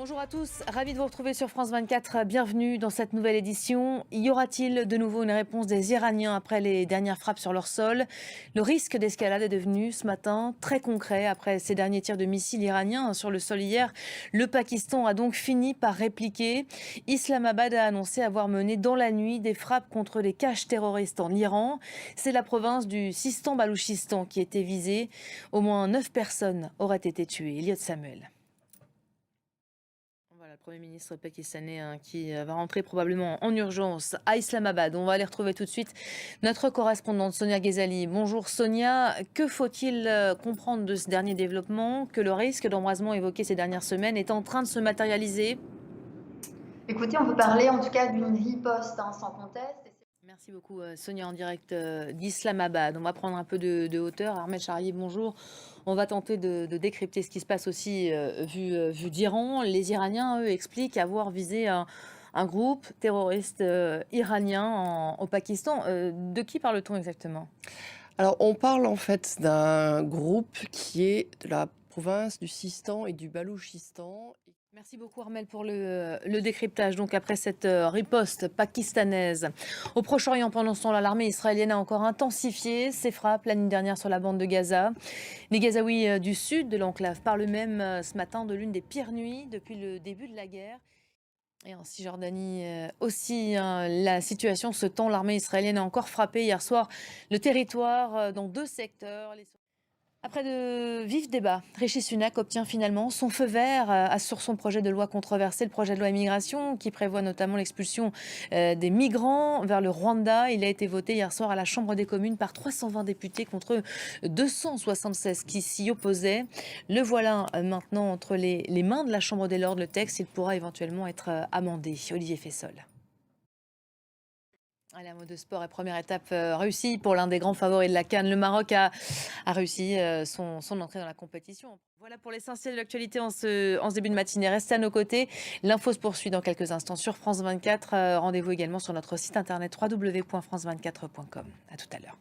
Bonjour à tous, ravi de vous retrouver sur France 24. Bienvenue dans cette nouvelle édition. Y aura-t-il de nouveau une réponse des Iraniens après les dernières frappes sur leur sol? Le risque d'escalade est devenu ce matin très concret après ces derniers tirs de missiles iraniens sur le sol hier. Le Pakistan a donc fini par répliquer. Islamabad a annoncé avoir mené dans la nuit des frappes contre des caches terroristes en Iran. C'est la province du Sistan-Balouchistan qui était visée. Au moins 9 personnes auraient été tuées. Elliot Samuel. Voilà, le Premier ministre pakistanais qui va rentrer probablement en urgence à Islamabad. On va aller retrouver tout de suite notre correspondante Sonia Ghezali. Bonjour Sonia, que faut-il comprendre de ce dernier développement? Que le risque d'embrasement évoqué ces dernières semaines est en train de se matérialiser? Écoutez, on peut parler en tout cas d'une riposte, sans conteste. Merci beaucoup Sonia en direct d'Islamabad. On va prendre un peu de hauteur. Ahmed Charrier, bonjour. On va tenter de décrypter ce qui se passe aussi vu d'Iran. Les Iraniens, eux, expliquent avoir visé un groupe terroriste iranien au Pakistan. De qui parle-t-on exactement? Alors, on parle en fait d'un groupe qui est de la province du Sistan et du Balouchistan. Merci beaucoup Armel pour le décryptage. Donc après cette riposte pakistanaise au Proche-Orient, pendant ce temps-là, l'armée israélienne a encore intensifié ses frappes la nuit dernière sur la bande de Gaza. Les Gazaouis du sud de l'enclave parlent même ce matin de l'une des pires nuits depuis le début de la guerre. Et en Cisjordanie aussi, hein, la situation se tend. L'armée israélienne a encore frappé hier soir le territoire dans 2 secteurs. Après de vifs débats, Rishi Sunak obtient finalement son feu vert sur son projet de loi controversé, le projet de loi immigration, qui prévoit notamment l'expulsion des migrants vers le Rwanda. Il a été voté hier soir à la Chambre des communes par 320 députés contre 276 qui s'y opposaient. Le voilà maintenant entre les mains de la Chambre des Lords. Le texte, il pourra éventuellement être amendé. Olivier Fessol. Allez, un mot de sport et première étape réussie pour l'un des grands favoris de la CAN. Le Maroc a réussi son entrée dans la compétition. Voilà pour l'essentiel de l'actualité en ce début de matinée. Restez à nos côtés. L'info se poursuit dans quelques instants sur France 24. Rendez-vous également sur notre site internet www.france24.com. À tout à l'heure.